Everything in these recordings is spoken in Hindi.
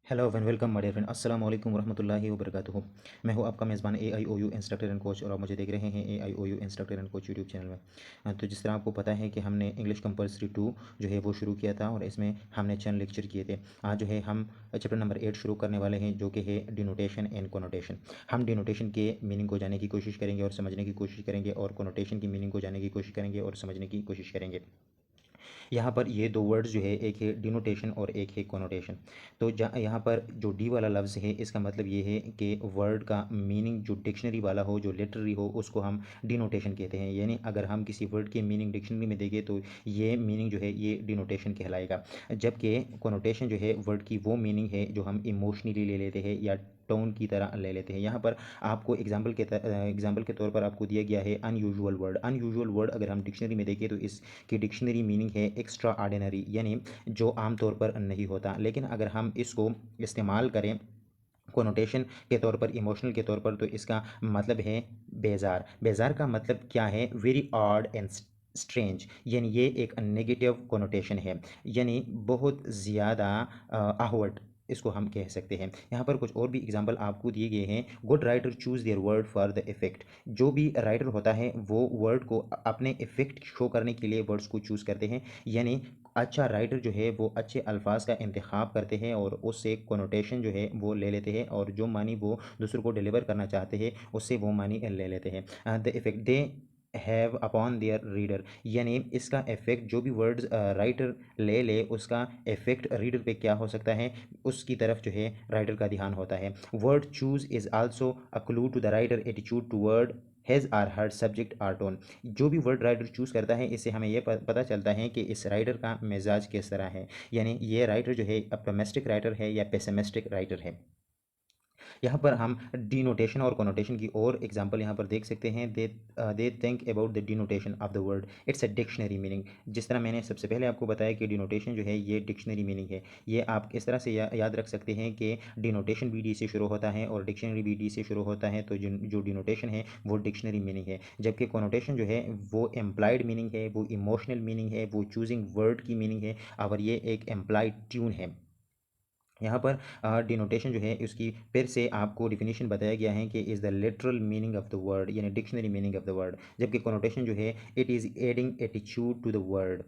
Hello and welcome my dear friend, अस्सलाम वालेकुम वरहमतुल्लाहि वबरकातुहू। मैं हूं आपका मेज़बान AIOU इंस्ट्रक्टर एंड कोच और आप मुझे देख रहे हैं AIOU instructor and coach YouTube channel में। तो जिस तरह आपको पता है कि हमने इंग्लिश कंपलसरी 2 जो है वो शुरू किया था और इसमें हमने चंद लेक्चर किए थे। आज जो है हम चैप्टर नंबर 8 शुरू करने वाले हैं, जो कि है डिनोटेशन एंड कोनोटेशन। हम डिनोटेशन के मीनिंग को जानने की कोशिश करेंगे और समझने की कोशिश करेंगे, और कोनोटेशन की मीनिंग को जानने की कोशिश करेंगे और समझने की कोशिश करेंगे। यहाँ पर ये दो वर्ड्स जो है, एक है डिनोटेशन और एक है कोनोटेशन। तो यहाँ पर जो डी वाला लफ्ज़ है, इसका मतलब ये है कि वर्ड का मीनिंग जो डिक्शनरी वाला हो, जो लिटरेरी हो, उसको हम डिनोटेशन कहते हैं। यानी अगर हम किसी वर्ड की मीनिंग डिक्शनरी में देखें तो ये मीनिंग जो है ये डिनोटेशन कहलाएगा। जबकि कोनोटेशन जो है वर्ड की वो मीनिंग है जो हम इमोशनली ले लेते हैं या टोन की तरह ले लेते हैं। यहाँ पर आपको एग्जाम्पल के तौर पर आपको दिया गया है अनयूजुअल वर्ड। अनयूजुअल वर्ड अगर हम डिक्शनरी में देखें तो इसकी डिक्शनरी मीनिंग है एक्स्ट्रा ऑर्डिनरी, यानी जो आम तौर पर नहीं होता। लेकिन अगर हम इसको इस्तेमाल करें कोनोटेशन के तौर पर, इमोशनल के तौर पर, तो इसका मतलब है बेजार। बेजार का मतलब क्या है? वेरी ऑड एंड स्ट्रेंज, यानी ये एक नेगेटिव कोनोटेशन है, यानी बहुत ज़्यादा आहवट इसको हम कह सकते हैं। यहाँ पर कुछ और भी एग्जाम्पल आपको दिए गए हैं। Good writer choose there word for the effect. जो भी राइटर होता है वो वर्ड को अपने इफेक्ट शो करने के लिए वर्ड्स को चूज़ करते हैं। यानी अच्छा राइटर जो है वो अच्छे अल्फाज का इंतखाब करते हैं और उससे कोनोटेशन जो है वो ले लेते हैं, और जो मानी वो दूसरों को डिलीवर करना चाहते हैं उससे वो मानी ले लेते हैं। The effect they have upon their reader, यानी इसका इफेक्ट जो भी वर्ड्स राइटर ले ले उसका इफेक्ट रीडर पे क्या हो सकता है, उसकी तरफ जो है राइटर का ध्यान होता है। Word choice is also a clue to the writer attitude toward his or her subject or tone. जो भी वर्ड राइटर चूज़ करता है इससे हमें यह पता चलता है कि इस राइटर का मिजाज किस तरह है, यानी ये राइटर जो है ऑप्टिमिस्टिक राइटर है या पेसिमिस्टिक राइटर है। यहाँ पर हम डिनोटेशन और कोनोटेशन की और एग्जांपल यहाँ पर देख सकते हैं। They think about the denotation of the word, it's a dictionary meaning. जिस तरह मैंने सबसे पहले आपको बताया कि डिनोटेशन जो है ये डिक्शनरी मीनिंग है। ये आप इस तरह से याद रख सकते हैं कि डिनोटेशन भी डी से शुरू होता है और डिक्शनरी भी डी से शुरू होता है। तो जो डिनोटेशन है वो डिक्शनरी मीनिंग है, जबकि कोनोटेशन जो है वो एम्प्लाइड मीनिंग है, वो इमोशनल मीनिंग है, वो चूजिंग वर्ड की मीनिंग है, और ये एक एम्प्लाइड ट्यून है। यहाँ पर डिनोटेशन जो है उसकी फिर से आपको डिफिनीशन बताया गया है कि is the literal meaning of the word, यानी dictionary meaning of the word. जबकि कोनोटेशन जो है it is adding attitude to the word.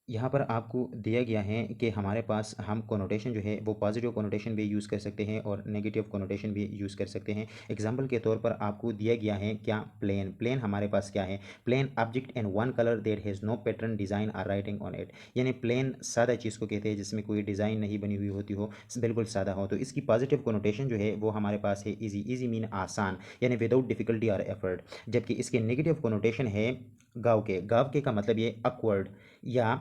यहाँ पर आपको दिया गया है कि हमारे पास हम कोनोटेशन जो है वो पॉजिटिव कोनोटेशन भी यूज़ कर सकते हैं और नेगेटिव कोनोटेशन भी यूज़ कर सकते हैं। एग्जांपल के तौर पर आपको दिया गया है क्या, प्लेन। प्लेन हमारे पास क्या है? Plain object in one colour there has no pattern design or writing on it, यानी प्लेन सादा चीज़ को कहते हैं जिसमें कोई डिज़ाइन नहीं बनी हुई होती हो, बिल्कुल सादा हो। तो इसकी पॉजिटिव कोनोटेशन जो है वो हमारे पास है ईजी। ईजी मीन आसान, यानी विदाउट डिफिकल्टी और एफर्ट। जबकि इसके नेगेटिव कोनोटेशन है गाँव के। गाँव के का मतलब ये अकवर्ड या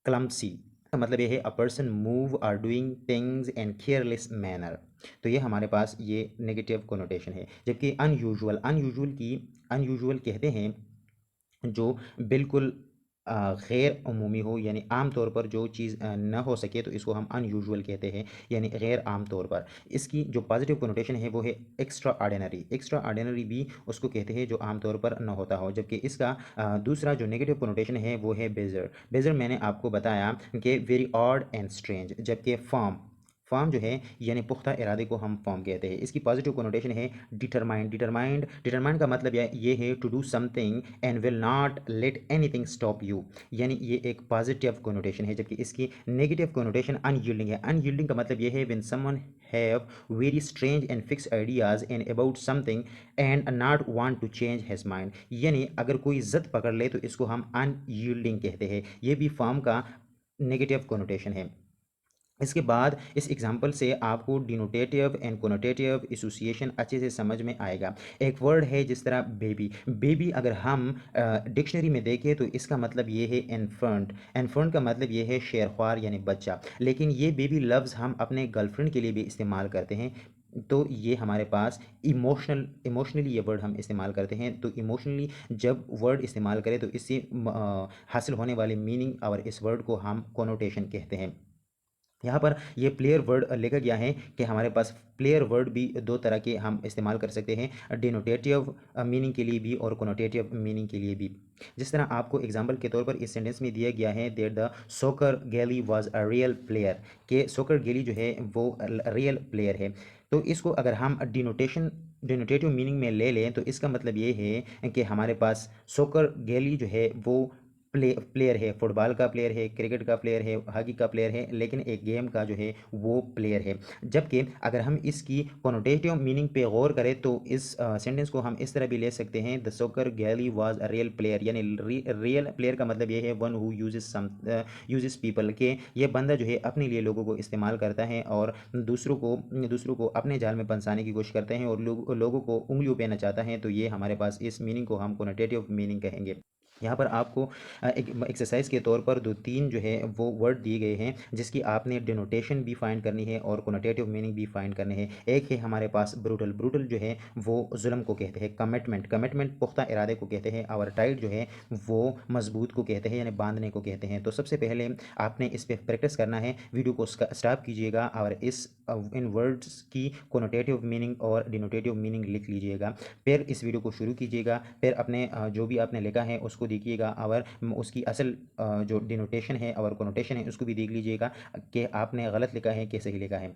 क्लम्पसी, का मतलब ये है a person move or doing things in careless manner. तो ये हमारे पास ये नेगेटिव कोनोटेशन है। जबकि अनयूजुअल, अनयूजुअल कहते हैं जो बिल्कुल गैर अमूमी हो, यानी आम तौर पर जो चीज़ न हो सके तो इसको हम अनयूजुअल कहते हैं, यानी गैर आम तौर पर। इसकी जो पॉजिटिव कोनोटेशन है वो है एक्स्ट्रा ऑर्डिनरी। एक्स्ट्रा ऑर्डिनरी भी उसको कहते हैं जो आम तौर पर न होता हो। जबकि इसका दूसरा जो नेगेटिव कोनोटेशन है वो है बेजर। बेजर मैंने आपको बताया कि वेरी ऑड एंड स्ट्रेंज। जबकि फॉर्म, फॉर्म जो है यानी पुख्ता इरादे को हम फॉर्म कहते हैं। इसकी पॉजिटिव कोनोटेशन है डिटरमाइंड। डिटरमाइंड का मतलब ये है to do something and will not let anything stop you, यानी ये एक पॉजिटिव कोनोटेशन है। जबकि इसकी नेगेटिव कोनोटेशन अनयील्डिंग है। अनयील्डिंग का मतलब ये है when someone have very strange and fix ideas in about something and not want to change his mind, यानी अगर कोई ज़द पकड़ ले तो इसको हम अनयील्डिंग कहते हैं। ये भी फॉर्म का नेगेटिव कोनोटेशन है। इसके बाद इस एग्जाम्पल से आपको डिनोटेटिव एंड कोनोटेटिव एसोसिएशन अच्छे से समझ में आएगा। एक वर्ड है जिस तरह बेबी। बेबी अगर हम डिक्शनरी में देखें तो इसका मतलब ये है इन्फेंट। इन्फेंट का मतलब ये है शेरख्वार यानी बच्चा। लेकिन ये बेबी लफ्ज़ हम अपने गर्लफ्रेंड के लिए भी इस्तेमाल करते हैं। तो ये हमारे पास इमोशनली ये वर्ड हम इस्तेमाल करते हैं। तो इमोशनली जब वर्ड इस्तेमाल करें तो इससे हासिल होने वाली मीनिंग और इस वर्ड को हम कोनोटेशन कहते हैं। यहाँ पर ये प्लेयर वर्ड लिखा गया है कि हमारे पास प्लेयर वर्ड भी दो तरह के हम इस्तेमाल कर सकते हैं, डिनोटेटिव मीनिंग के लिए भी और कोनोटेटिव मीनिंग के लिए भी। जिस तरह आपको एग्जांपल के तौर पर इस सेंटेंस में दिया गया है, देयर द सोकर गैली वाज अ रियल प्लेयर, के सोकर गैली जो है वो रियल प्लेयर है। तो इसको अगर हम डिनोटेटिव मीनिंग में ले लें तो इसका मतलब ये है कि हमारे पास सोकर गैली जो है वो प्लेयर है, फुटबॉल का प्लेयर है, क्रिकेट का प्लेयर है, हॉकी का प्लेयर है, लेकिन एक गेम का जो है वो प्लेयर है। जबकि अगर हम इसकी कोनोटेटिव मीनिंग पे गौर करें तो इस सेंटेंस को हम इस तरह भी ले सकते हैं, द सोकर गैली वाज अ रियल प्लेयर, यानी रियल प्लेयर का मतलब ये है वन हु यूजेस पीपल, के ये बंदा जो है अपने लिए लोगों को इस्तेमाल करता है और दूसरों को अपने जाल में फंसाने की कोशिश करते हैं और लोगों को उंगलियों पे नचाता है। तो ये हमारे पास इस मीनिंग को हम कोनोटेटिव मीनिंग कहेंगे। यहाँ पर आपको एक एक्सरसाइज के तौर पर दो तीन जो है वो वर्ड दिए गए हैं जिसकी आपने डिनोटेशन भी फाइंड करनी है और कोनोटेटिव मीनिंग भी फाइंड करने हैं। एक है हमारे पास ब्रूटल, ब्रूटल जो है वो जुल्म को कहते हैं। कमिटमेंट, कमिटमेंट पुख्ता इरादे को कहते हैं। और टाइट जो है वो मजबूत को कहते हैं, यानी बांधने को कहते हैं। तो सबसे पहले आपने इस पर प्रैक्टिस करना है, वीडियो को स्टॉप कीजिएगा और इन वर्ड्स की कोनोटेटिव मीनिंग और डिनोटेटिव मीनिंग लिख लीजिएगा। फिर इस वीडियो को शुरू कीजिएगा, फिर अपने जो भी आपने लिखा है उसको देखिएगा और उसकी असल जो डिनोटेशन है और कोनोटेशन है उसको भी देख लीजिएगा कि आपने गलत लिखा है कि सही लिखा है।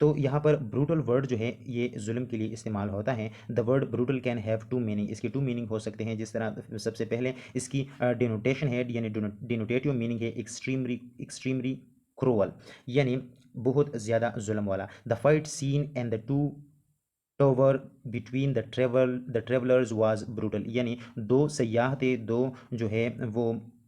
तो यहाँ पर ब्रूटल वर्ड जो है ये जुल्म के लिए इस्तेमाल होता है। The word brutal can have two meaning, इसके टू मीनिंग हो सकते हैं। जिस तरह सबसे पहले इसकी डिनोटेशन है, यानी डिनोटेटिव मीनिंग है एक्सट्रीमली क्रूअल, यानी बहुत ज़्यादा जुल्म वाला। The fight scene and the tug of war between the travellers was brutal, यानी दो सयाह थे, दो जो है वो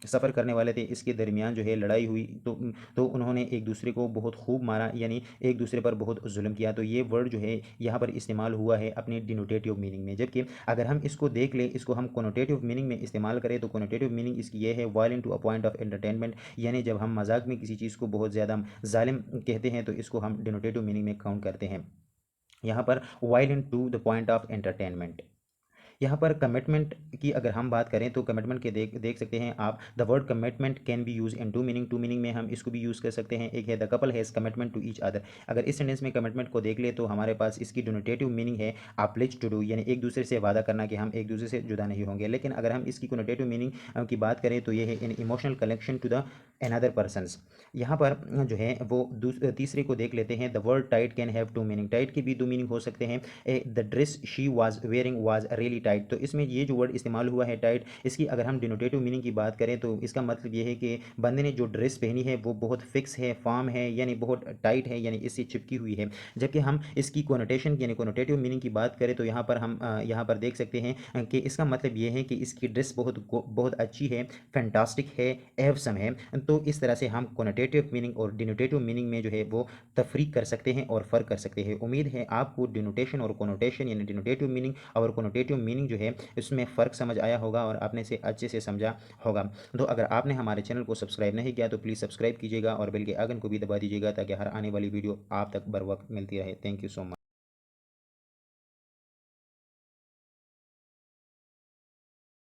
सफ़र करने वाले थे, इसके दरमियान जो है लड़ाई हुई तो उन्होंने एक दूसरे को बहुत खूब मारा, यानी एक दूसरे पर बहुत जुल्म किया। तो ये वर्ड जो है यहाँ पर इस्तेमाल हुआ है अपनी डिनोटेटिव मीनिंग में। जबकि अगर हम इसको देख लें, इसको हम कोनोटेटिव मीनिंग में इस्तेमाल करें तो कोनोटेटिव मीनिंग इसकी ये है, violent to a point of entertainment, यानी जब हम मजाक में किसी चीज़ को बहुत ज़्यादा जालिम कहते हैं तो इसको हम डिनोटेटिव मीनिंग में काउंट करते हैं। यहाँ पर violent to the point of entertainment. यहाँ पर कमिटमेंट की अगर हम बात करें तो कमिटमेंट के देख सकते हैं आप, the word commitment can be use in two meaning में हम इसको भी यूज़ कर सकते हैं। एक है the couple has commitment to each other. अगर इस सेंटेंस में कमिटमेंट को देख ले तो हमारे पास इसकी डिनोटेटिव मीनिंग है आप प्लेज टू डू, यानी एक दूसरे से वादा करना कि हम एक दूसरे से जुदा नहीं होंगे। लेकिन अगर हम इसकी कोनोटेटिव मीनिंग की बात करें तो ये है an emotional connection to the another persons. यहाँ पर जो है वो तीसरे को देख लेते हैं, the word tight can have two meaning, tight की भी दो मीनिंग हो सकते हैं। The dress she was wearing was really tight, तो इसमें ये जो वर्ड इस्तेमाल हुआ है टाइट, इसकी अगर हम डिनोटेटिव मीनिंग की बात करें तो इसका मतलब ये है कि बंदे ने जो ड्रेस पहनी है वो बहुत फिक्स है, फॉर्म है, यानी बहुत टाइट है, यानी इससे चिपकी हुई है। जबकि हम इसकी कोनोटेशन यानी कोनोटेटिव मीनिंग की बात करें तो यहाँ पर हम यहाँ पर देख सकते हैं कि इसका मतलब ये है कि इसकी ड्रेस बहुत अच्छी है, फैंटास्टिक है, एवसम है। तो इस तरह से हम कोनोटेटिव मीनिंग और डिनोटेटिव मीनिंग में जो है वो तफरीक कर सकते हैं और फ़र्क कर सकते हैं। उम्मीद है आपको डिनोटेशन और कोनोटेशन यानी डिनोटेटिव मीनिंग और कोनोटेटिव मीनिंग जो है इसमें फ़र्क समझ आया होगा और आपने इसे अच्छे से समझा होगा। तो अगर आपने हमारे चैनल को सब्सक्राइब नहीं किया तो प्लीज़ सब्सक्राइब कीजिएगा और बेल के आइकन को भी दबा दीजिएगा ताकि हर आने वाली वीडियो आप तक बर वक्त मिलती रहे। Thank you so much.